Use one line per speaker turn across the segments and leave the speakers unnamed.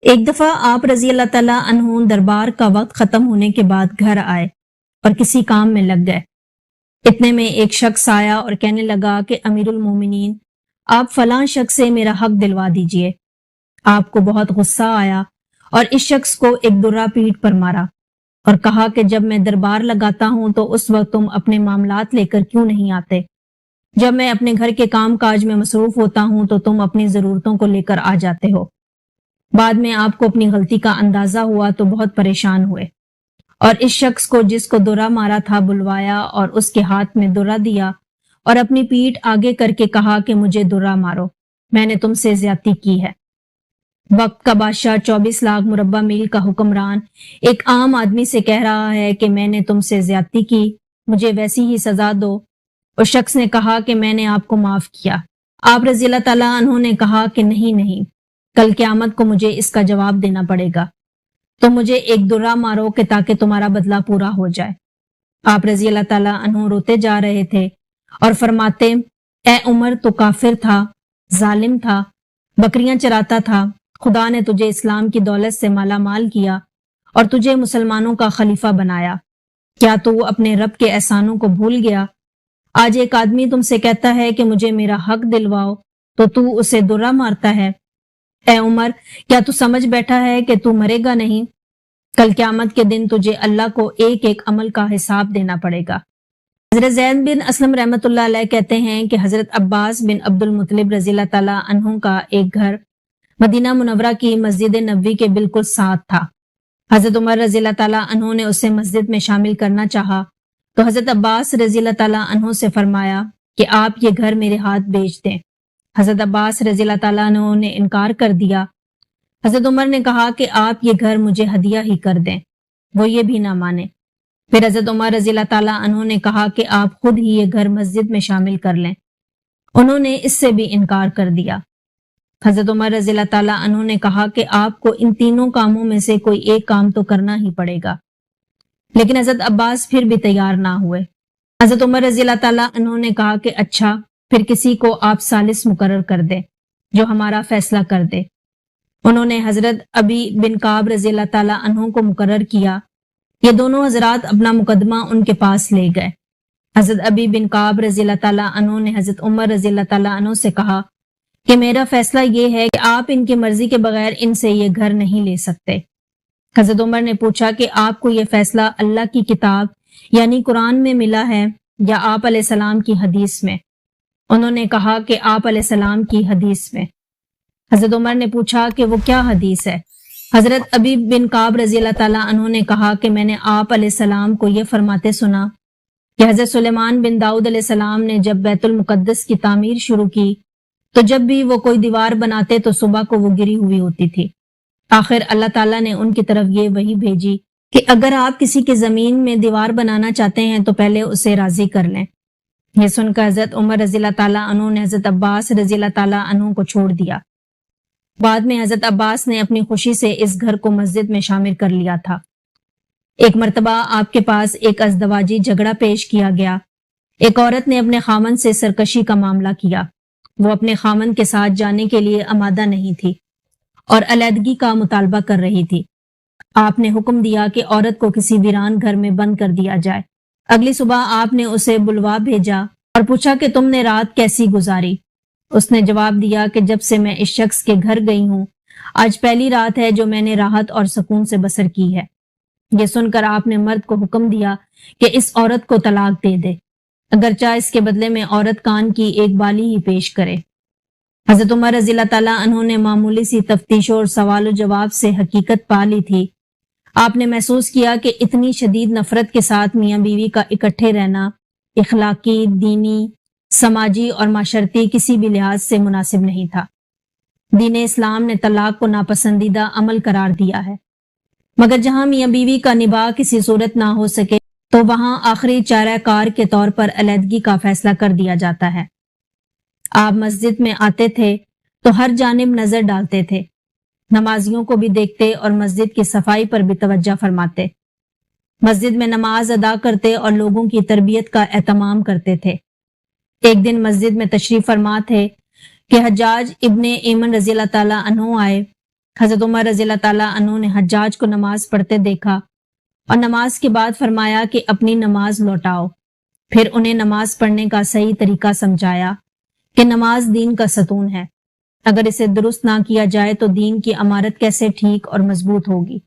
ایک دفعہ آپ رضی اللہ تعالیٰ عنہ دربار کا وقت ختم ہونے کے بعد گھر آئے اور کسی کام میں لگ گئے۔ اتنے میں ایک شخص آیا اور کہنے لگا کہ امیر المومنین، آپ فلاں شخص سے میرا حق دلوا دیجئے۔ آپ کو بہت غصہ آیا اور اس شخص کو ایک درہ پیٹھ پر مارا اور کہا کہ جب میں دربار لگاتا ہوں تو اس وقت تم اپنے معاملات لے کر کیوں نہیں آتے؟ جب میں اپنے گھر کے کام کاج میں مصروف ہوتا ہوں تو تم اپنی ضرورتوں کو لے کر آ جاتے ہو۔ بعد میں آپ کو اپنی غلطی کا اندازہ ہوا تو بہت پریشان ہوئے اور اس شخص کو جس کو درہ مارا تھا بلوایا اور اس کے ہاتھ میں درہ دیا اور اپنی پیٹھ آگے کر کے کہا کہ مجھے درہ مارو، میں نے تم سے زیادتی کی ہے۔ وقت کا بادشاہ 24 لاکھ مربع میل کا حکمران ایک عام آدمی سے کہہ رہا ہے کہ میں نے تم سے زیادتی کی، مجھے ویسی ہی سزا دو۔ اس شخص نے کہا کہ میں نے آپ کو معاف کیا۔ آپ رضی اللہ تعالیٰ عنہ نے کہا کہ نہیں، کل قیامت کو مجھے اس کا جواب دینا پڑے گا، تو مجھے ایک درہ مارو کہ تاکہ تمہارا بدلہ پورا ہو جائے۔ آپ رضی اللہ تعالیٰ عنہ روتے جا رہے تھے اور فرماتے، اے عمر، تو کافر تھا، ظالم تھا، بکریاں چراتا تھا، خدا نے تجھے اسلام کی دولت سے مالا مال کیا اور تجھے مسلمانوں کا خلیفہ بنایا، کیا تو اپنے رب کے احسانوں کو بھول گیا؟ آج ایک آدمی تم سے کہتا ہے کہ مجھے میرا حق دلواؤ تو اسے درہ مارتا ہے۔ اے عمر، کیا تو سمجھ بیٹھا ہے کہ تو مرے گا نہیں؟ کل قیامت کے دن تجھے اللہ کو ایک ایک عمل کا حساب دینا پڑے گا۔ حضرت زید بن اسلم رحمۃ اللہ علیہ کہتے ہیں کہ حضرت عباس بن عبد المطلب رضی اللہ تعالیٰ عنہ کا ایک گھر مدینہ منورہ کی مسجد نبوی کے بالکل ساتھ تھا۔ حضرت عمر رضی اللہ تعالیٰ عنہ نے اسے مسجد میں شامل کرنا چاہا تو حضرت عباس رضی اللہ تعالیٰ عنہ سے فرمایا کہ آپ یہ گھر میرے ہاتھ بیچ دیں۔ حضرت عباس رضی اللہ تعالیٰ عنہ نے انکار کر دیا۔ حضرت عمر نے کہا کہ آپ یہ گھر مجھے ہدیہ ہی کر دیں، وہ یہ بھی نہ مانے۔ پھر حضرت عمر رضی اللہ تعالیٰ عنہ نے کہا کہ آپ خود ہی یہ گھر مسجد میں شامل کر لیں۔ انہوں نے اس سے بھی انکار کر دیا۔ حضرت عمر رضی اللہ تعالیٰ عنہ نے کہا کہ آپ کو ان تینوں کاموں میں سے کوئی ایک کام تو کرنا ہی پڑے گا، لیکن حضرت عباس پھر بھی تیار نہ ہوئے۔ حضرت عمر رضی اللہ تعالیٰ عنہ نے کہا کہ اچھا، پھر کسی کو آپ ثالث مقرر کر دیں جو ہمارا فیصلہ کر دے۔ انہوں نے حضرت ابی بن کعب رضی اللہ تعالیٰ عنہ کو مقرر کیا۔ یہ دونوں حضرات اپنا مقدمہ ان کے پاس لے گئے۔ حضرت ابی بن کعب رضی اللہ تعالیٰ عنہ نے حضرت عمر رضی اللہ تعالیٰ عنہ سے کہا کہ میرا فیصلہ یہ ہے کہ آپ ان کی مرضی کے بغیر ان سے یہ گھر نہیں لے سکتے۔ حضرت عمر نے پوچھا کہ آپ کو یہ فیصلہ اللہ کی کتاب یعنی قرآن میں ملا ہے یا آپ علیہ السلام کی حدیث میں؟ انہوں نے کہا کہ آپ علیہ السلام کی حدیث میں۔ حضرت عمر نے پوچھا کہ وہ کیا حدیث ہے؟ حضرت ابی بن کعب رضی اللہ تعالیٰ عنہ نے کہا کہ میں نے آپ علیہ السلام کو یہ فرماتے سنا کہ حضرت سلیمان بن داؤد علیہ السلام نے جب بیت المقدس کی تعمیر شروع کی تو جب بھی وہ کوئی دیوار بناتے تو صبح کو وہ گری ہوئی ہوتی تھی۔ آخر اللہ تعالیٰ نے ان کی طرف یہ وحی بھیجی کہ اگر آپ کسی کی زمین میں دیوار بنانا چاہتے ہیں تو پہلے اسے راضی کر لیں۔ یہ سن کر حضرت عمر رضی اللہ تعالیٰ عنہ نے حضرت عباس رضی اللہ تعالیٰ عنہ کو چھوڑ دیا۔ بعد میں حضرت عباس نے اپنی خوشی سے اس گھر کو مسجد میں شامل کر لیا تھا۔ ایک مرتبہ آپ کے پاس ایک ازدواجی جھگڑا پیش کیا گیا۔ ایک عورت نے اپنے خامن سے سرکشی کا معاملہ کیا۔ وہ اپنے خامن کے ساتھ جانے کے لیے آمادہ نہیں تھی اور علیحدگی کا مطالبہ کر رہی تھی۔ آپ نے حکم دیا کہ عورت کو کسی ویران گھر میں بند کر دیا جائے۔ اگلی صبح آپ نے اسے بلوا بھیجا اور پوچھا کہ تم نے رات کیسی گزاری؟ اس نے جواب دیا کہ جب سے میں اس شخص کے گھر گئی ہوں، آج پہلی رات ہے جو میں نے راحت اور سکون سے بسر کی ہے۔ یہ سن کر آپ نے مرد کو حکم دیا کہ اس عورت کو طلاق دے دے، اگرچہ اس کے بدلے میں عورت کان کی ایک بالی ہی پیش کرے۔ حضرت عمر رضی اللہ تعالیٰ عنہ نے معمولی سی تفتیشوں اور سوال و جواب سے حقیقت پا لی تھی۔ آپ نے محسوس کیا کہ اتنی شدید نفرت کے ساتھ میاں بیوی کا اکٹھے رہنا اخلاقی، دینی، سماجی اور معاشرتی کسی بھی لحاظ سے مناسب نہیں تھا۔ دین اسلام نے طلاق کو ناپسندیدہ عمل قرار دیا ہے، مگر جہاں میاں بیوی کا نباہ کسی صورت نہ ہو سکے تو وہاں آخری چارہ کار کے طور پر علیحدگی کا فیصلہ کر دیا جاتا ہے۔ آپ مسجد میں آتے تھے تو ہر جانب نظر ڈالتے تھے، نمازیوں کو بھی دیکھتے اور مسجد کی صفائی پر بھی توجہ فرماتے۔ مسجد میں نماز ادا کرتے اور لوگوں کی تربیت کا اہتمام کرتے تھے۔ ایک دن مسجد میں تشریف فرما تھے کہ حجاج ابن ایمن رضی اللہ تعالیٰ عنہ آئے حضرت عمر رضی اللہ تعالیٰ عنہ نے حجاج کو نماز پڑھتے دیکھا اور نماز کے بعد فرمایا کہ اپنی نماز لوٹاؤ. پھر انہیں نماز پڑھنے کا صحیح طریقہ سمجھایا کہ نماز دین کا ستون ہے. اگر اسے درست نہ کیا جائے تو دین کی عمارت کیسے ٹھیک اور مضبوط ہوگی.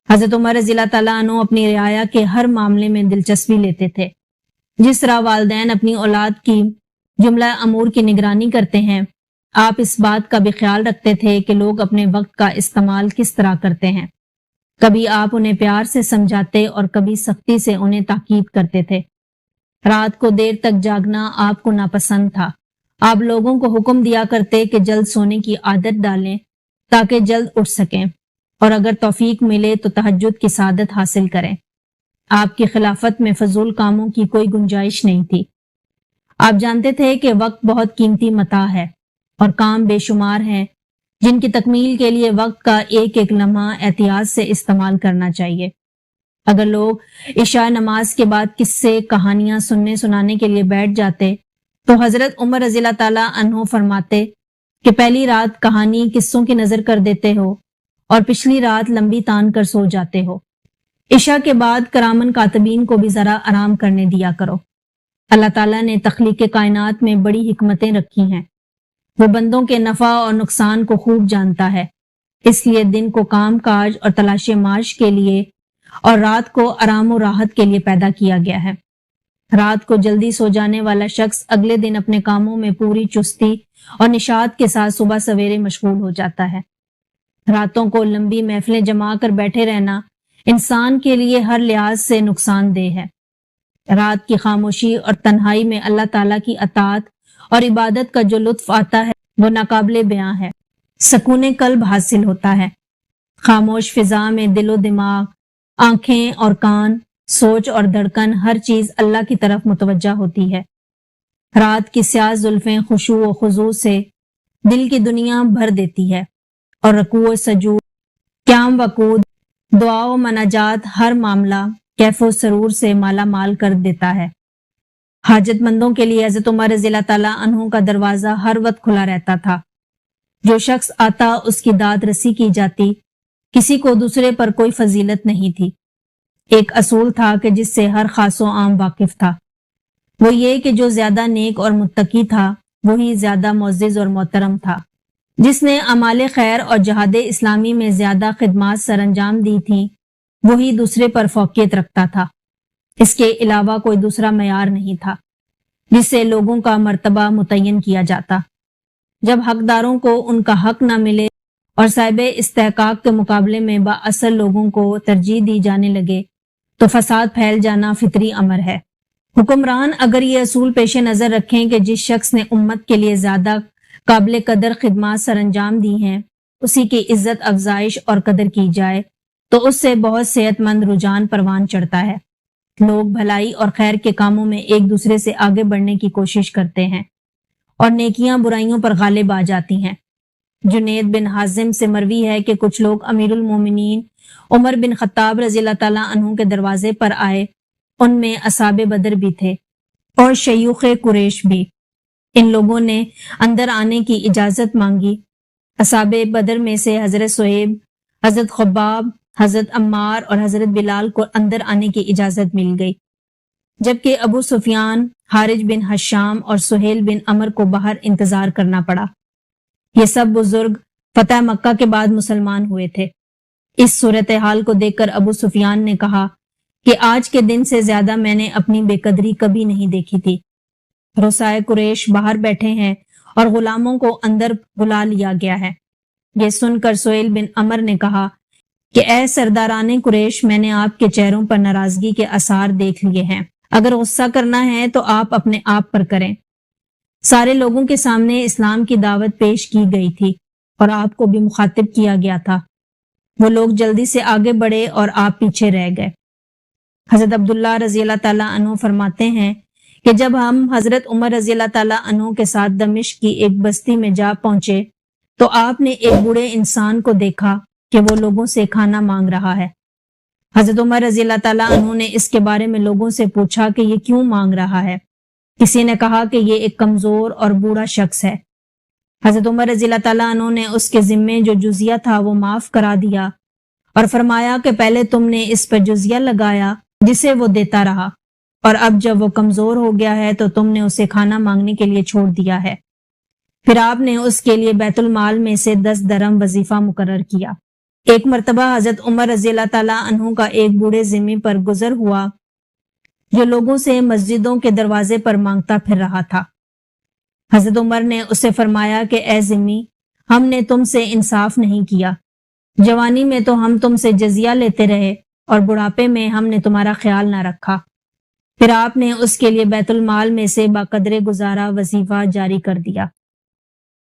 حضرت عمر رضی اللہ تعالیٰ عنہ اپنی رعایا کے ہر معاملے میں دلچسپی لیتے تھے. جس طرح والدین اپنی اولاد کی جملہ امور کی نگرانی کرتے ہیں، آپ اس بات کا بھی خیال رکھتے تھے کہ لوگ اپنے وقت کا استعمال کس طرح کرتے ہیں. کبھی آپ انہیں پیار سے سمجھاتے اور کبھی سختی سے انہیں تاکید کرتے تھے. رات کو دیر تک جاگنا آپ کو ناپسند تھا. آپ لوگوں کو حکم دیا کرتے کہ جلد سونے کی عادت ڈالیں تاکہ جلد اٹھ سکیں، اور اگر توفیق ملے تو تہجد کی سعادت حاصل کریں. آپ کی خلافت میں فضول کاموں کی کوئی گنجائش نہیں تھی. آپ جانتے تھے کہ وقت بہت قیمتی متاع ہے اور کام بے شمار ہیں جن کی تکمیل کے لیے وقت کا ایک ایک لمحہ احتیاط سے استعمال کرنا چاہیے. اگر لوگ عشاء نماز کے بعد قصے کہانیاں سنانے کے لیے بیٹھ جاتے تو حضرت عمر رضی اللہ تعالیٰ عنہ فرماتے کہ پہلی رات کہانی قصوں کی نظر کر دیتے ہو اور پچھلی رات لمبی تان کر سو جاتے ہو. عشاء کے بعد کرامن کاتبین کو بھی ذرا آرام کرنے دیا کرو. اللہ تعالیٰ نے تخلیق کائنات میں بڑی حکمتیں رکھی ہیں. وہ بندوں کے نفع اور نقصان کو خوب جانتا ہے. اس لیے دن کو کام کاج اور تلاش معاش کے لیے اور رات کو آرام و راحت کے لیے پیدا کیا گیا ہے. رات کو جلدی سو جانے والا شخص اگلے دن اپنے کاموں میں پوری چستی اور نشاط کے ساتھ صبح سویرے مشغول ہو جاتا ہے. راتوں کو لمبی محفلیں جما کر بیٹھے رہنا انسان کے لیے ہر لحاظ سے نقصان دہ ہے. رات کی خاموشی اور تنہائی میں اللہ تعالیٰ کی اطاعت اور عبادت کا جو لطف آتا ہے وہ ناقابل بیاں ہے. سکون قلب حاصل ہوتا ہے. خاموش فضا میں دل و دماغ، آنکھیں اور کان، سوچ اور دھڑکن ہر چیز اللہ کی طرف متوجہ ہوتی ہے. رات کی سیاہ زلفیں خشوع و خضوع سے دل کی دنیا بھر دیتی ہے اور رکوع و سجود، قیام و قعود، دعا و مناجات ہر معاملہ کیف و سرور سے مالا مال کر دیتا ہے. حاجت مندوں کے لیے حضرت عمر رضی اللہ تعالیٰ عنہ کا دروازہ ہر وقت کھلا رہتا تھا. جو شخص آتا اس کی داد رسی کی جاتی. کسی کو دوسرے پر کوئی فضیلت نہیں تھی. ایک اصول تھا کہ جس سے ہر خاص و عام واقف تھا، وہ یہ کہ جو زیادہ نیک اور متقی تھا وہی زیادہ معزز اور محترم تھا. جس نے اعمال خیر اور جہاد اسلامی میں زیادہ خدمات سر انجام دی تھیں وہی دوسرے پر فوقیت رکھتا تھا. اس کے علاوہ کوئی دوسرا معیار نہیں تھا جس سے لوگوں کا مرتبہ متعین کیا جاتا. جب حقداروں کو ان کا حق نہ ملے اور صاحب استحقاق کے مقابلے میں بااثر لوگوں کو ترجیح دی جانے لگے تو فساد پھیل جانا فطری امر ہے. حکمران اگر یہ اصول پیش نظر رکھیں کہ جس شخص نے امت کے لیے زیادہ قابل قدر خدمات سر انجام دی ہیں اسی کی عزت افزائش اور قدر کی جائے تو اس سے بہت صحت مند رجحان پروان چڑھتا ہے. لوگ بھلائی اور خیر کے کاموں میں ایک دوسرے سے آگے بڑھنے کی کوشش کرتے ہیں اور نیکیاں برائیوں پر غالب آ جاتی ہیں. جنید بن حازم سے مروی ہے کہ کچھ لوگ امیر المومنین عمر بن خطاب رضی اللہ تعالیٰ عنہ کے دروازے پر آئے. ان میں اصحاب بدر بھی تھے اور شیوخ قریش بھی. ان لوگوں نے اندر آنے کی اجازت مانگی. اصحاب بدر میں سے حضرت صہیب، حضرت خباب، حضرت عمار اور حضرت بلال کو اندر آنے کی اجازت مل گئی، جبکہ ابو سفیان، حارث بن حشام اور سہیل بن عمر کو باہر انتظار کرنا پڑا. یہ سب بزرگ فتح مکہ کے بعد مسلمان ہوئے تھے. اس صورتحال کو دیکھ کر ابو سفیان نے کہا کہ آج کے دن سے زیادہ میں نے اپنی بے قدری کبھی نہیں دیکھی تھی. رؤسائے قریش باہر بیٹھے ہیں اور غلاموں کو اندر بلا لیا گیا ہے. یہ سن کر سہیل بن عمر نے کہا کہ اے سرداران قریش، میں نے آپ کے چہروں پر ناراضگی کے آثار دیکھ لیے ہیں. اگر غصہ کرنا ہے تو آپ اپنے آپ پر کریں. سارے لوگوں کے سامنے اسلام کی دعوت پیش کی گئی تھی اور آپ کو بھی مخاطب کیا گیا تھا. وہ لوگ جلدی سے آگے بڑھے اور آپ پیچھے رہ گئے. حضرت عبداللہ رضی اللہ تعالیٰ عنہ فرماتے ہیں کہ جب ہم حضرت عمر رضی اللہ تعالیٰ عنہ کے ساتھ دمشق کی ایک بستی میں جا پہنچے تو آپ نے ایک بوڑھے انسان کو دیکھا کہ وہ لوگوں سے کھانا مانگ رہا ہے. حضرت عمر رضی اللہ تعالیٰ عنہ نے اس کے بارے میں لوگوں سے پوچھا کہ یہ کیوں مانگ رہا ہے. کسی نے کہا کہ یہ ایک کمزور اور بوڑھا شخص ہے. حضرت عمر رضی اللہ تعالیٰ عنہ نے اس کے ذمے جو جزیہ تھا وہ معاف کرا دیا اور فرمایا کہ پہلے تم نے اس پر جزیہ لگایا جسے وہ دیتا رہا، اور اب جب وہ کمزور ہو گیا ہے تو تم نے اسے کھانا مانگنے کے لیے چھوڑ دیا ہے۔ پھر آپ نے اس کے لیے بیت المال میں سے 10 درہم وظیفہ مقرر کیا۔ ایک مرتبہ حضرت عمر رضی اللہ تعالیٰ عنہ کا ایک بوڑھے ذمہ پر گزر ہوا جو لوگوں سے مسجدوں کے دروازے پر مانگتا پھر رہا تھا۔ حضرت عمر نے اسے فرمایا کہ اے ذمی، ہم نے تم سے انصاف نہیں کیا، جوانی میں تو ہم تم سے جزیہ لیتے رہے اور بڑھاپے میں ہم نے تمہارا خیال نہ رکھا۔ پھر آپ نے اس کے لیے بیت المال میں سے باقدر گزارا وظیفہ جاری کر دیا۔